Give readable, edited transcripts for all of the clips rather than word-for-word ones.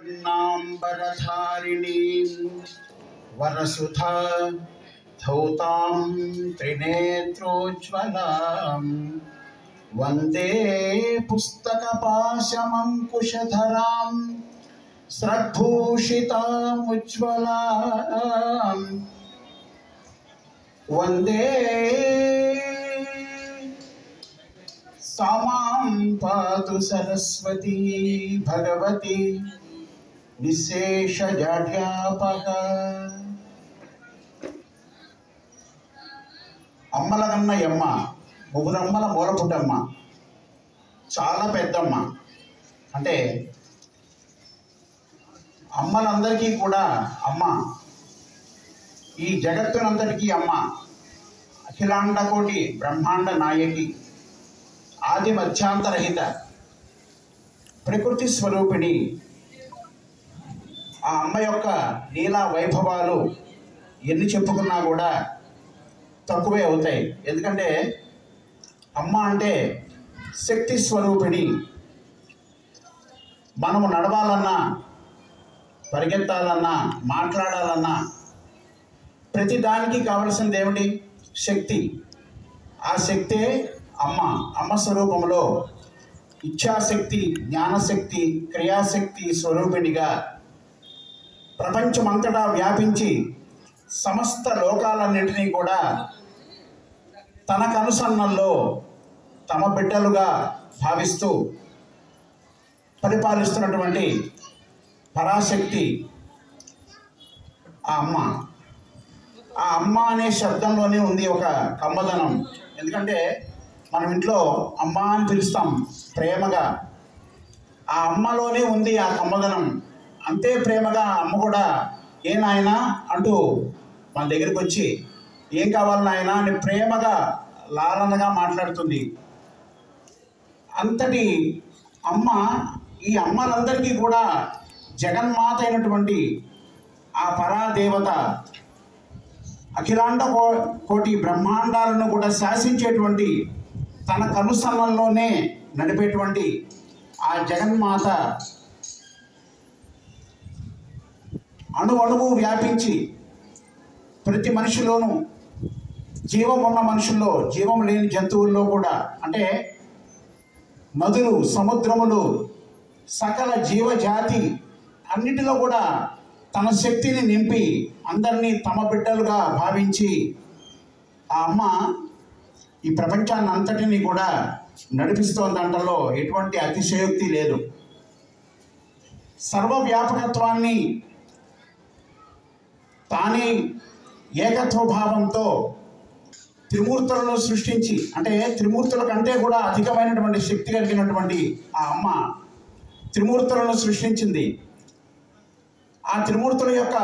वर्णाम्बरधारिणीं वरसुधा धौतां त्रिनेत्रोज्ज्वलां वन्दे पुस्तकपाशमङ्कुशधरां स्रग्भूषितामुज्ज्वलां वन्दे सामां पातु सरस्वती भगवती निःशेषजाड्यापक। అమ్మల కన్న యమ్మ ముగ్గురమ్మల మూలపుటమ్మ చాలా పెద్దమ్మ. అంటే అమ్మలందరికీ కూడా అమ్మ, ఈ జగత్తునంతటికీ అమ్మ, అఖిలాండకోటి బ్రహ్మాండ నాయకి, ఆది మధ్యాంతరహిత ప్రకృతి స్వరూపిణి. ఆ అమ్మ యొక్క లీలా వైభవాలు ఎన్ని చెప్పుకున్నా కూడా తక్కువే అవుతాయి. ఎందుకంటే అమ్మ అంటే శక్తి స్వరూపిణి. మనము నడవాలన్నా, పరిగెత్తాలన్నా, మాట్లాడాలన్నా ప్రతిదానికి కావలసింది ఏమిటి? శక్తి. ఆ శక్తే అమ్మ. అమ్మ స్వరూపంలో ఇచ్ఛాశక్తి, జ్ఞానశక్తి, క్రియాశక్తి స్వరూపిణిగా ప్రపంచమంతటా వ్యాపించి సమస్త లోకాలన్నింటినీ కూడా తన కనుసన్నల్లో తమ బిడ్డలుగా భావిస్తూ పరిపాలిస్తున్నటువంటి పరాశక్తి ఆ అమ్మ. ఆ అమ్మ అనే శబ్దంలోనే ఉంది ఒక కమ్మదనం. ఎందుకంటే మనం ఇంట్లో అమ్మ అని పిలుస్తాం ప్రేమగా. ఆ అమ్మలోనే ఉంది ఆ కమ్మదనం. అంతే ప్రేమగా అమ్మ కూడా ఏ నాయనా అంటూ మన దగ్గరికి వచ్చి ఏం కావాలి నాయనా అని ప్రేమగా లాలనగా మాట్లాడుతుంది. అంతటి అమ్మ ఈ అమ్మలందరికీ కూడా జగన్మాత అయినటువంటి ఆ పరాదేవత, అఖిలాండ కోటి బ్రహ్మాండాలను కూడా శాసించేటువంటి తన కనుసన్నల్లోనే నడిపేటువంటి ఆ జగన్మాత అణువణువు వ్యాపించి ప్రతి మనిషిలోనూ, జీవం ఉన్న మనుషుల్లో, జీవం లేని జంతువుల్లో కూడా, అంటే నదులు, సముద్రములు, సకల జీవజాతి అన్నిటిలో కూడా తన శక్తిని నింపి అందరినీ తమ బిడ్డలుగా భావించి ఆ అమ్మ ఈ ప్రపంచాన్ని అంతటినీ కూడా నడిపిస్తోందంటలో ఎటువంటి అతిశయోక్తి లేదు. సర్వవ్యాపకత్వాన్ని తానే ఏకత్వభావంతో త్రిమూర్తులను సృష్టించి, అంటే త్రిమూర్తుల కంటే కూడా అధికమైనటువంటి శక్తి కలిగినటువంటి ఆ అమ్మ త్రిమూర్తులను సృష్టించింది. ఆ త్రిమూర్తుల యొక్క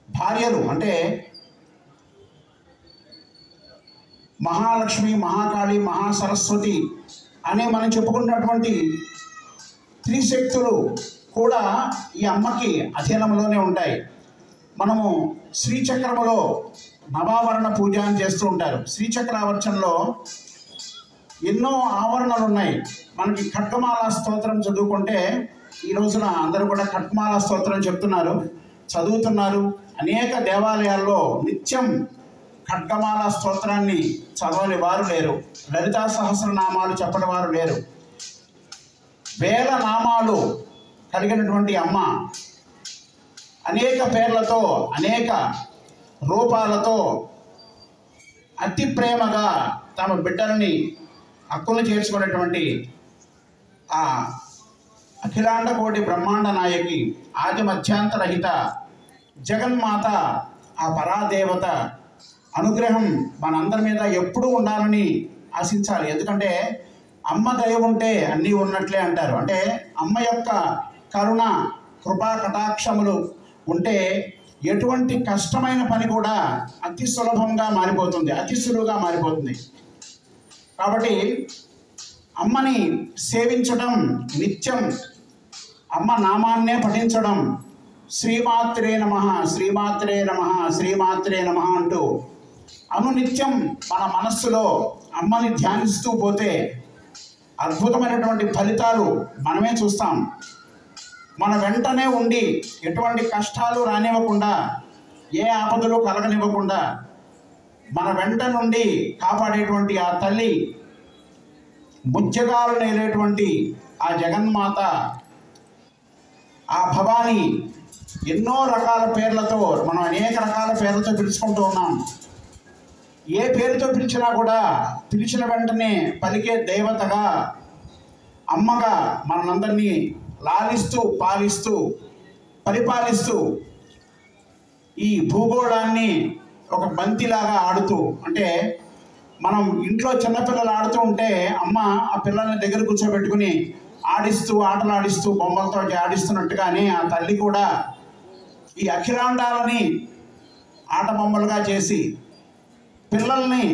భార్యలు అంటే మహాలక్ష్మి, మహాకాళి, మహాసరస్వతి అనే మనం చెప్పుకున్నటువంటి త్రిశక్తులు కూడా ఈ అమ్మకి అధీనంలోనే ఉంటాయి. మనము శ్రీచక్రములో నవావరణ పూజ అని చేస్తూ ఉంటారు. శ్రీచక్రావర్చనలో ఎన్నో ఆవరణలు ఉన్నాయి. మనకి ఖడ్గమాల స్తోత్రం చదువుకుంటే ఈ రోజున అందరూ కూడా ఖడ్గమాల స్తోత్రం చెప్తున్నారు, చదువుతున్నారు. అనేక దేవాలయాల్లో నిత్యం ఖడ్గమాల స్తోత్రాన్ని చదవని వారు లేరు. లలితా సహస్రనామాలు చెప్పని వారు లేరు. వేల నామాలు కలిగినటువంటి అమ్మ అనేక పేర్లతో, అనేక రూపాలతో అతి ప్రేమగా తమ బిడ్డలని హక్కులు చేర్చుకున్నటువంటి ఆ అఖిలాండ కోటి బ్రహ్మాండ నాయకి, ఆది మధ్యాంతరహిత జగన్మాత, ఆ పరాదేవత అనుగ్రహం మనందరి మీద ఎప్పుడూ ఉండాలని ఆశించాలి. ఎందుకంటే అమ్మ దయ ఉంటే అన్నీ ఉన్నట్లే అంటారు. అంటే అమ్మ యొక్క కరుణ, కృపా కటాక్షములు ఉంటే ఎటువంటి కష్టమైన పని కూడా అతి సులభంగా మారిపోతుంది, అతి సులువుగా మారిపోతుంది. కాబట్టి అమ్మని సేవించడం, నిత్యం అమ్మ నామాన్నే పఠించడం, శ్రీమాత్రే నమః, శ్రీమాత్రే నమః, శ్రీమాత్రే నమః అంటూ అనునిత్యం మన మనస్సులో అమ్మని ధ్యానిస్తూ పోతే అద్భుతమైనటువంటి ఫలితాలు మనమే చూస్తాం. మన వెంటనే ఉండి ఎటువంటి కష్టాలు రానివ్వకుండా, ఏ ఆపదలు కలగనివ్వకుండా మన వెంట నుండి కాపాడేటువంటి ఆ తల్లి, ముత్యగాలు నేలేటువంటి ఆ జగన్మాత, ఆ భవాని ఎన్నో రకాల పేర్లతో మనం అనేక రకాల పేర్లతో పిలుచుకుంటూ ఉన్నాం. ఏ పేరుతో పిలిచినా కూడా పిలిచిన వెంటనే పలికే దేవతగా, అమ్మగా మనందరినీ లాలిస్తూ, పాలిస్తూ, పరిపాలిస్తూ ఈ భూగోళాన్ని ఒక బంతిలాగా ఆడుతూ, అంటే మనం ఇంట్లో చిన్నపిల్లలు ఆడుతూ ఉంటే అమ్మ ఆ పిల్లల్ని దగ్గర కూర్చోబెట్టుకుని ఆడిస్తూ, ఆటలు ఆడిస్తూ, బొమ్మలతో ఆడిస్తున్నట్టుగానే ఆ తల్లి కూడా ఈ అఖిలాండాలని ఆట బొమ్మలుగా చేసి పిల్లల్ని,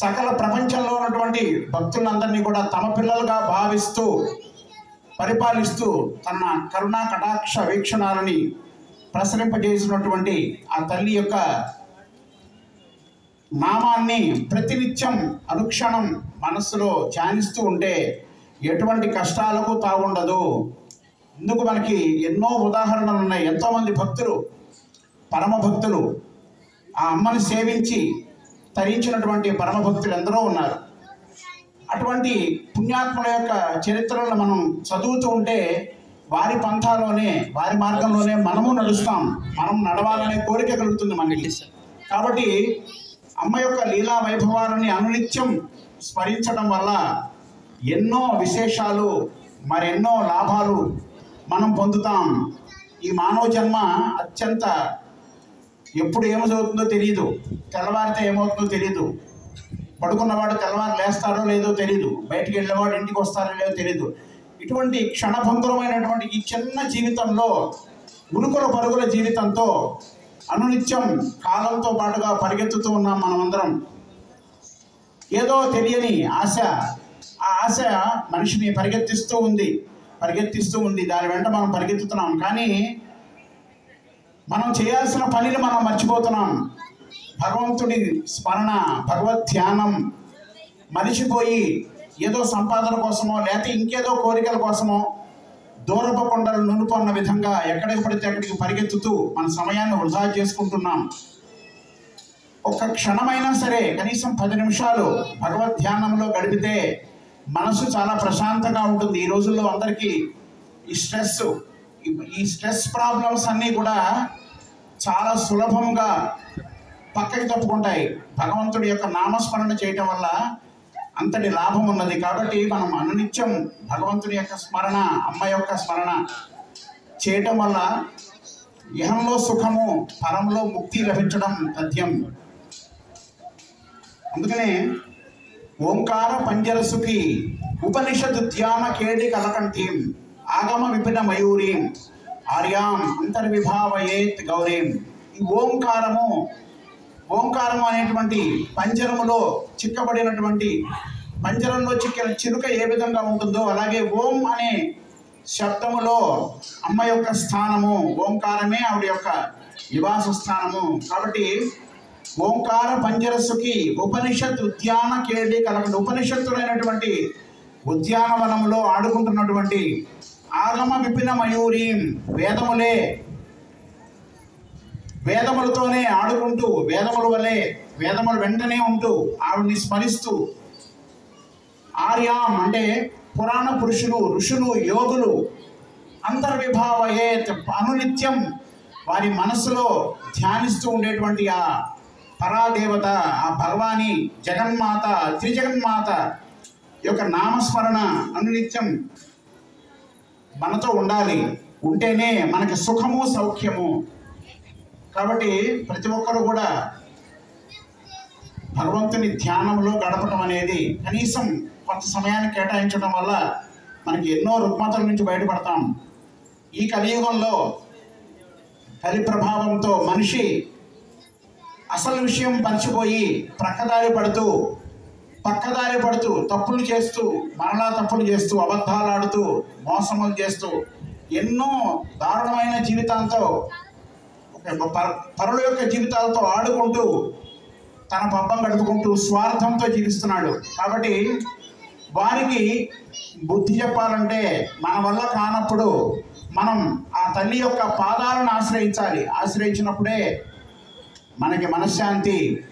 సకల ప్రపంచంలో ఉన్నటువంటి భక్తులందరినీ కూడా తమ పిల్లలుగా భావిస్తూ పరిపాలిస్తూ తన కరుణా కటాక్ష వీక్షణాలని ప్రసరింపజేసినటువంటి ఆ తల్లి యొక్క నామాన్ని ప్రతినిత్యం అనుక్షణం మనస్సులో ధ్యానిస్తూ ఉంటే ఎటువంటి కష్టాలకు తావుండదు. ఇందుకు మనకి ఎన్నో ఉదాహరణలు ఉన్నాయి. ఎంతోమంది భక్తులు, పరమ భక్తులు ఆ అమ్మని సేవించి తరించినటువంటి పరమ భక్తులు ఎందరో ఉన్నారు. అటువంటి పుణ్యాత్ముల యొక్క చరిత్రలను మనం చదువుతూ ఉంటే వారి పంథాలోనే, వారి మార్గంలోనే మనము నడుస్తాం. మనం నడవాలనే కోరిక కలుగుతుంది మనకి. కాబట్టి అమ్మ యొక్క లీలా వైభవాలని అనునిత్యం స్మరించడం వల్ల ఎన్నో విశేషాలు, మరెన్నో లాభాలు మనం పొందుతాం. ఈ మానవ జన్మ అత్యంత, ఎప్పుడు ఏమో చదువుతుందో తెలియదు, తెల్లవారితే ఏమవుతుందో తెలియదు, పడుకున్నవాడు తెల్లవారు లేస్తారో లేదో తెలియదు, బయటికి వెళ్ళేవాడు ఇంటికి వస్తారో లేదో తెలియదు. ఇటువంటి క్షణభంగురమైనటువంటి ఈ చిన్న జీవితంలో, ఉరుకుల పరుగుల జీవితంతో అనునిత్యం కాలంతో పాటుగా పరిగెత్తుతూ ఉన్నాం మనమందరం. ఏదో తెలియని ఆశ, ఆ ఆశ మనిషిని పరిగెత్తిస్తూ ఉంది. దాని వెంట మనం పరిగెత్తుతున్నాం. కానీ మనం చేయాల్సిన పనిని మనం మర్చిపోతున్నాం. భగవంతుడి స్మరణ, భగవద్ ధ్యానం మరిచిపోయి ఏదో సంపాదన కోసమో లేకపోతే ఇంకేదో కోరికల కోసమో దూరపు కొండలు నునుపు అన్న విధంగా ఎక్కడికి పడితే అక్కడికి పరిగెత్తుతూ మన సమయాన్ని వృధా చేసుకుంటున్నాం. ఒక్క క్షణమైనా సరే కనీసం 10 నిమిషాలు భగవద్ ధ్యానంలో గడిపితే మనసు చాలా ప్రశాంతంగా ఉంటుంది. ఈ రోజుల్లో అందరికీ ఈ స్ట్రెస్ ప్రాబ్లమ్స్ అన్నీ కూడా చాలా సులభంగా పక్కకి తప్పుకుంటాయి. భగవంతుడి యొక్క నామస్మరణ చేయటం వల్ల అంతటి లాభం ఉన్నది. కాబట్టి మనం అనునిత్యం భగవంతుని యొక్క స్మరణ, అమ్మ యొక్క స్మరణ చేయటం వల్ల ఇహంలో సుఖము, పరంలో ముక్తి లభించడం తథ్యం. అందుకనే ఓంకార పంజరసుకి ఉపనిషత్ ధ్యాన కేడి కలకంఠీం ఆగమ విపిన మయూరీం ఆర్యాం అంతర్విభావయేత్ గౌరీం. ఈ ఓంకారము అనేటువంటి పంజరములో చిక్కబడినటువంటి, పంజరంలో చిక్కిన చిలుక ఏ విధంగా ఉంటుందో అలాగే ఓం అనే శబ్దములో అమ్మ యొక్క స్థానము, ఓంకారమే ఆవిడ యొక్క నివాస స్థానము. కాబట్టి ఓంకార పంజరసుకి ఉపనిషత్ ఉద్యాన కేడి కలకండి, ఉపనిషత్తులైనటువంటి ఉద్యానవనములో ఆడుకుంటున్నటువంటి ఆగమ విపిన మయూరీం, వేదములతోనే ఆడుకుంటూ, వేదముల వలె, వేదముల వెంటనే ఉంటూ ఆవిడ్ని స్మరిస్తూ, ఆర్యాం అంటే పురాణ పురుషులు, ఋషులు, యోగులు, అంతర్విభావయేత్ అనునిత్యం వారి మనస్సులో ధ్యానిస్తూ ఉండేటువంటి ఆ పరాదేవత, ఆ భగవాని జగన్మాత, త్రిజగన్మాత యొక్క నామస్మరణ అనునిత్యం మనతో ఉండాలి. ఉంటేనే మనకి సుఖము, సౌఖ్యము. కాబట్టి ప్రతి ఒక్కరు కూడా భగవంతుని ధ్యానంలో గడపడం అనేది, కనీసం కొంత సమయాన్ని కేటాయించడం వల్ల మనకి ఎన్నో రుగ్మతల నుంచి బయటపడతాం. ఈ కలియుగంలో కలి ప్రభావంతో మనిషి అసలు విషయం మర్చిపోయి పక్కదారి పడుతూ తప్పులు చేస్తూ, మరలా తప్పులు చేస్తూ, అబద్ధాలు ఆడుతూ, మోసములు చేస్తూ, ఎన్నో దారుణమైన జీవితాలతో, పరుల యొక్క జీవితాలతో ఆడుకుంటూ తన పబ్బం గడుపుకుంటూ స్వార్థంతో జీవిస్తున్నాడు. కాబట్టి వారికి బుద్ధి చెప్పాలంటే మన వల్ల కానప్పుడు మనం ఆ తల్లి యొక్క పాదాలను ఆశ్రయించాలి. ఆశ్రయించినప్పుడే మనకి మనశ్శాంతి.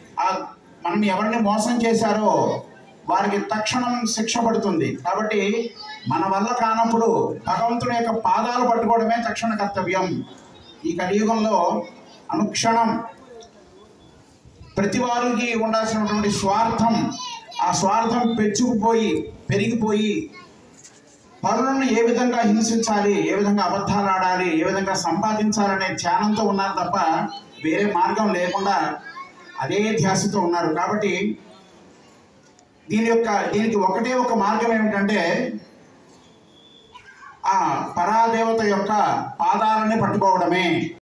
మనం ఎవరిని మోసం చేశారో వారికి తక్షణం శిక్ష పడుతుంది. కాబట్టి మన వల్ల కానప్పుడు భగవంతుని యొక్క పాదాలు పట్టుకోవడమే తక్షణ కర్తవ్యం. ఈ కలియుగంలో అనుక్షణం ప్రతి వారికి ఉండాల్సినటువంటి స్వార్థం, ఆ స్వార్థం పెరిగిపోయి పరులను ఏ విధంగా హింసించాలి, ఏ విధంగా అబద్ధాలు ఆడాలి, ఏ విధంగా సంపాదించాలనే ధ్యానంతో ఉన్నారు తప్ప వేరే మార్గం లేకుండా అదే ధ్యాసతో ఉన్నారు. కాబట్టి దీనికి ఒకటే ఒక మార్గం ఏమిటంటే ఆ పరాదేవత యొక్క పాదాలని పట్టుకోవడమే.